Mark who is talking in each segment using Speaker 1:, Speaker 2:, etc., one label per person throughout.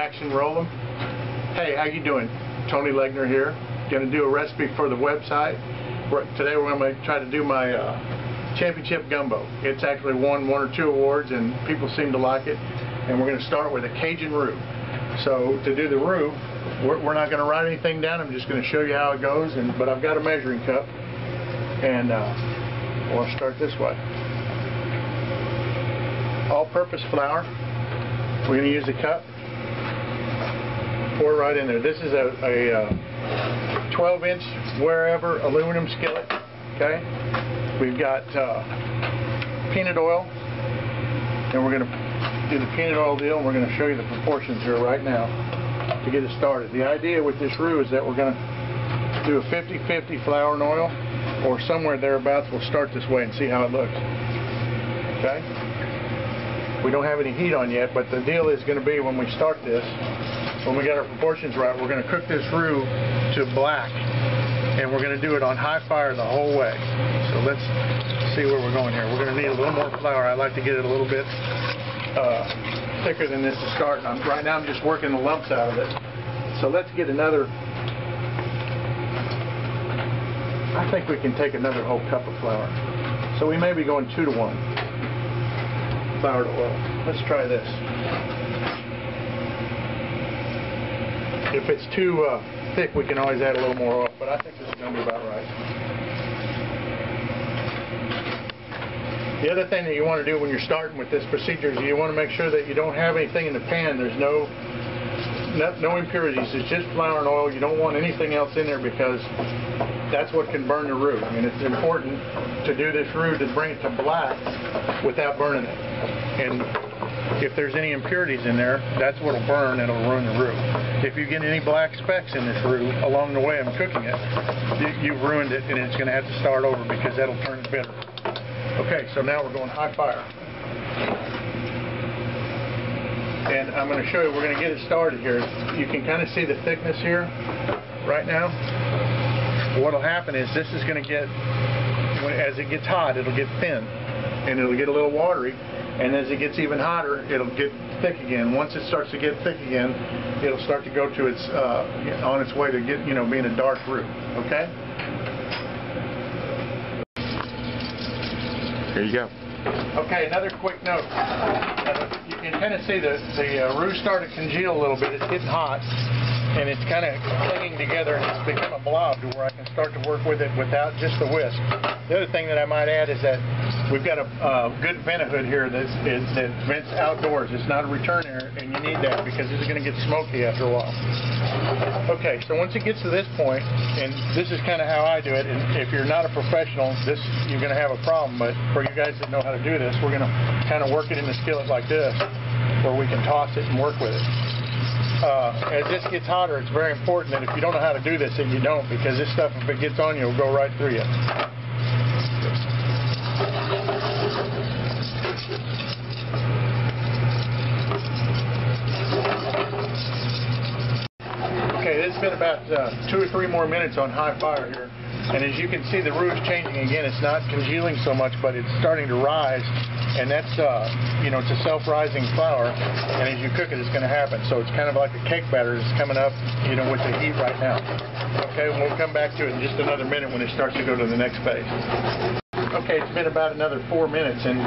Speaker 1: action rolling. Hey, how you doing? Tony Legner here. Going to do a recipe for the website. Today we're going to try to do my championship gumbo. It's actually won 1 or 2 awards and people seem to like it. And we're going to start with a Cajun roux. So to do the roux, we're not going to write anything down. I'm just going to show you how it goes. But I've got a measuring cup, and we'll start this way. All-purpose flour. We're going to use a cup. Pour it right in there. This is a 12-inch wherever aluminum skillet. Okay. We've got peanut oil, and we're going to do the peanut oil deal, and we're going to show you the proportions here right now to get it started. The idea with this roux is that we're going to do a 50-50 flour and oil, or somewhere thereabouts. We'll start this way and see how it looks. Okay. We don't have any heat on yet, but the deal is going to be when we start this, when we got our proportions right, we're going to cook this roux to black, and we're going to do it on high fire the whole way. So let's see where we're going here. We're going to need a little more flour. I like to get it a little bit thicker than this to start. And right now I'm just working the lumps out of it. So let's get another. I think we can take another whole cup of flour. So we may be going 2 to 1. Flour to oil. Let's try this. If it's too thick, we can always add a little more oil, but I think this is going to be about right. The other thing that you want to do when you're starting with this procedure is you want to make sure that you don't have anything in the pan. There's no impurities. It's just flour and oil. You don't want anything else in there because that's what can burn the roux. I mean, it's important to do this roux to bring it to black without burning it. And if there's any impurities in there, that's what will burn and it'll ruin the roux. If you get any black specks in this roux along the way I'm cooking it, you've ruined it, and it's going to have to start over because that'll turn it bitter. Okay, so now we're going high fire. And I'm going to show you, we're going to get it started here. You can kind of see the thickness here right now. What will happen is this is going to get, as it gets hot, it'll get thin and it'll get a little watery, and as it gets even hotter, it'll get thick again. Once it starts to get thick again, it'll start to go to its on its way to get, being a dark roux. Okay?
Speaker 2: Here you go.
Speaker 1: Okay, another quick note. You can kind of see the roux started to congeal a little bit. It's getting hot, and it's kind of clinging together, and it's become a blob to where I can start to work with it without just the whisk. The other thing that I might add is that we've got a good vent hood here that vents outdoors. It's not a return air, and you need that because this is going to get smoky after a while. Okay, so once it gets to this point, and this is kind of how I do it, and if you're not a professional, you're going to have a problem, but for you guys that know how to do this, we're going to kind of work it in the skillet like this, where we can toss it and work with it. As this gets hotter, it's very important that if you don't know how to do this, that you don't, because this stuff, if it gets on you, will go right through you. Okay, this has been about 2 or 3 more minutes on high fire here. And as you can see, the roux is changing again. It's not congealing so much, but it's starting to rise. And that's, it's a self-rising flour. And as you cook it, it's going to happen. So it's kind of like a cake batter that's coming up, with the heat right now. Okay, and we'll come back to it in just another minute when it starts to go to the next phase. Okay, it's been about another 4 minutes, and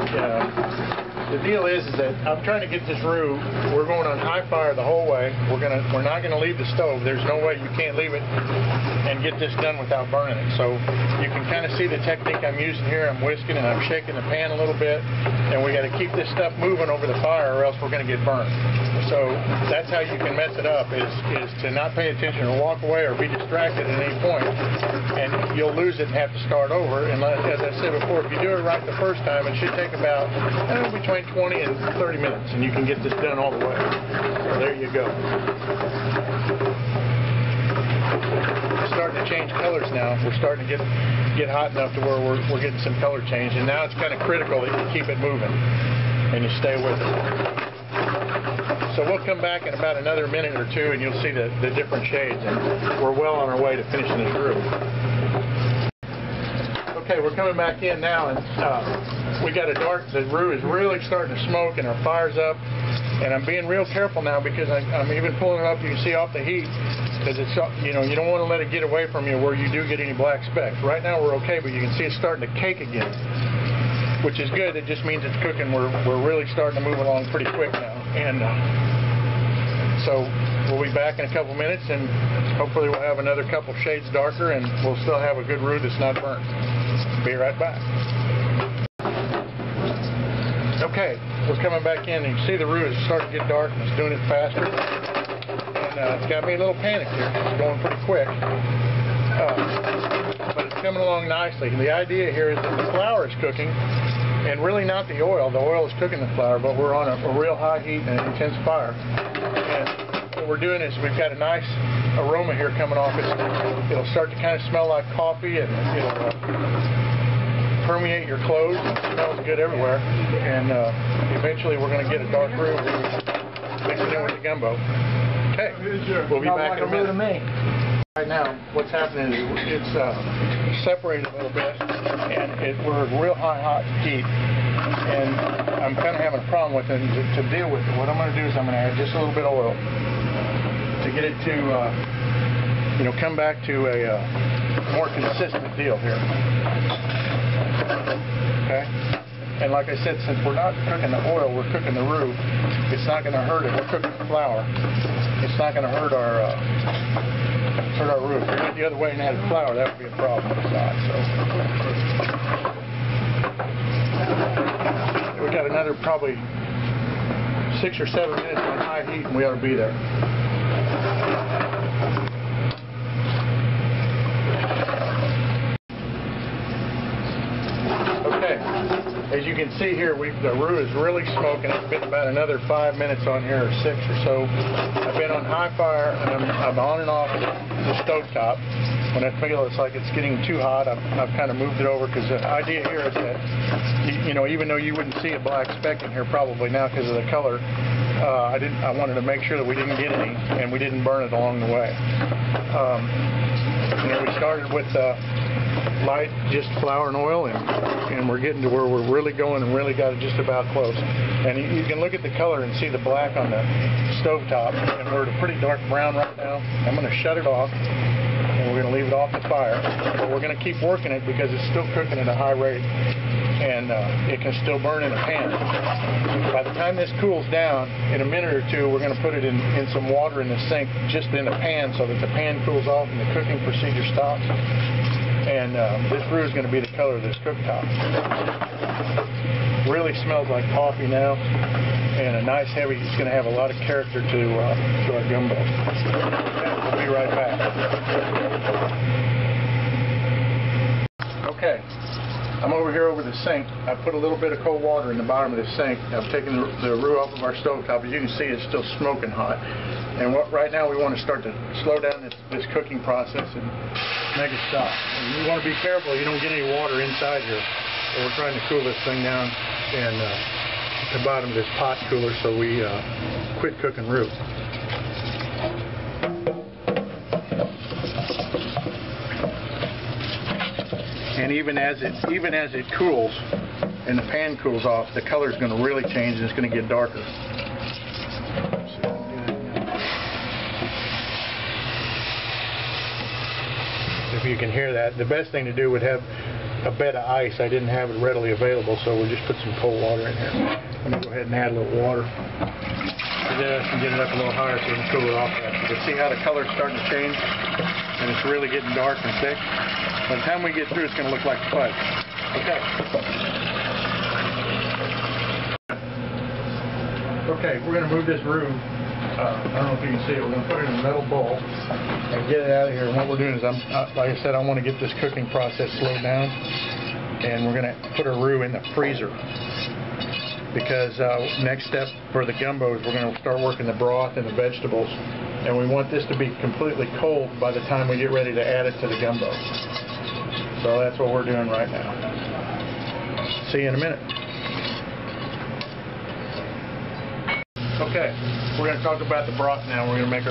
Speaker 1: the deal is that I'm trying to get this roux. We're going on high fire the whole way. We're not gonna leave the stove. There's no way you can't leave it and get this done without burning it. So you can kind of see the technique I'm using here. I'm whisking and I'm shaking the pan a little bit, and we got to keep this stuff moving over the fire, or else we're going to get burned. So that's how you can mess it up, is to not pay attention or walk away or be distracted at any point, and you'll lose it and have to start over. And as I said before, if you do it right the first time, it should take about between 20 and 30 minutes, and you can get this done all the way. So there you go. It's starting to change colors now. We're starting to get hot enough to where we're getting some color change, and now it's kind of critical that you keep it moving and you stay with it. So we'll come back in about another minute or 2, and you'll see the different shades, and we're well on our way to finishing this roux. Okay, we're coming back in now, and we got a dark, the roux is really starting to smoke and our fire's up. And I'm being real careful now because I'm even pulling it up, you can see off the heat, because it's, you know, you don't want to let it get away from you where you do get any black specks. Right now we're okay, but you can see it's starting to cake again, which is good. It just means it's cooking. We're really starting to move along pretty quick now. And so we'll be back in a couple minutes, and hopefully we'll have another couple shades darker, and we'll still have a good roux that's not burnt. Be right back. Okay, we're coming back in, and you see the roux is starting to get dark, and it's doing it faster. And it's got me a little panicked here. It's going pretty quick. But it's coming along nicely. And the idea here is that the flour is cooking, and really not the oil. The oil is cooking the flour, but we're on a real high heat and an intense fire. And what we're doing is we've got a nice aroma here coming off. It'll start to kind of smell like coffee, and it'll permeate your clothes. It smells good everywhere. And eventually we're going to get a dark roux mixed in with the gumbo. Okay, we'll be back in a minute. Right now, what's happening is it's separated a little bit, and we're at real hot heat, and I'm kind of having a problem with it. To deal with it, what I'm going to do is I'm going to add just a little bit of oil to get it to, you know, come back to a more consistent deal here. Okay? And like I said, since we're not cooking the oil, we're cooking the roux, it's not going to hurt it. We're cooking the flour. It's not going to hurt our roux. If we went the other way and added flour, that would be a problem with the side. So we got another probably 6 or 7 minutes on high heat, and we ought to be there. Okay, as you can see here, the roux is really smoking. It's been about another 5 minutes on here, or 6 or so. I've been on high fire, and I'm on and off the stove top. When I feel it's like it's getting too hot, I've kind of moved it over, because the idea here is that, you know, even though you wouldn't see a black speck in here probably now because of the color, I wanted to make sure that we didn't get any, and we didn't burn it along the way. You know, we started with light, just flour and oil, and we're getting to where we're really going and really got it just about close. And you can look at the color and see the black on the stove top, and we're at a pretty dark brown right now. I'm going to shut it off, and we're going to leave it off the fire, but we're going to keep working it because it's still cooking at a high rate, and it can still burn in a pan. By the time this cools down, in a minute or two, we're going to put it in some water in the sink, just in a pan, so that the pan cools off and the cooking procedure stops. And this roux is going to be the color of this cooktop. Really smells like coffee now, and a nice heavy. It's going to have a lot of character to our gumbo. We'll be right back. Okay, I'm over here over the sink. I put a little bit of cold water in the bottom of the sink. I've taken the roux off of our stovetop. As you can see, it's still smoking hot. And right now we want to start to slow down this cooking process and make it stop. And you want to be careful you don't get any water inside here. So we're trying to cool this thing down and at the bottom of this pot cooler, so we quit cooking roux. And even as it cools and the pan cools off, the color is going to really change and it's going to get darker. If you can hear that, the best thing to do would have a bed of ice. I didn't have it readily available, so we'll just put some cold water in here. I'm going to go ahead and add a little water to this and get it up a little higher so we can cool it off. You can see how the color is starting to change, and it's really getting dark and thick. By the time we get through, it's going to look like fudge. Okay. Okay, we're going to move this roux. I don't know if you can see it. We're going to put it in a metal bowl and get it out of here. And what we're doing is, like I said, I want to get this cooking process slowed down. And we're going to put our roux in the freezer. Because next step for the gumbo is we're going to start working the broth and the vegetables. And we want this to be completely cold by the time we get ready to add it to the gumbo. So that's what we're doing right now. See you in a minute. Okay, we're going to talk about the broth now. We're going to make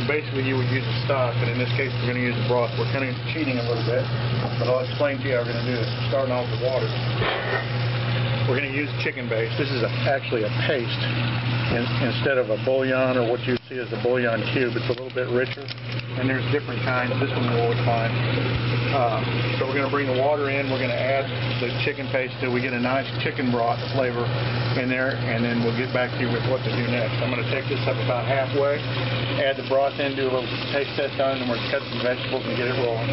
Speaker 1: basically you would use a stock, but in this case we're going to use the broth. We're kind of cheating a little bit, but I'll explain to you how we're going to do this. Starting off with water. we're going to use chicken base. This is actually a paste instead of a bouillon or what you see as a bouillon cube. It's a little bit richer, and there's different kinds. This one will look fine. So we're going to bring the water in. We're going to add the chicken paste till we get a nice chicken broth flavor in there, and then we'll get back to you with what to do next. I'm going to take this up about halfway, add the broth in, do a little taste test on it, and we're going to cut some vegetables and get it rolling.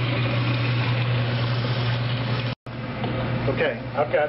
Speaker 1: Okay, I've got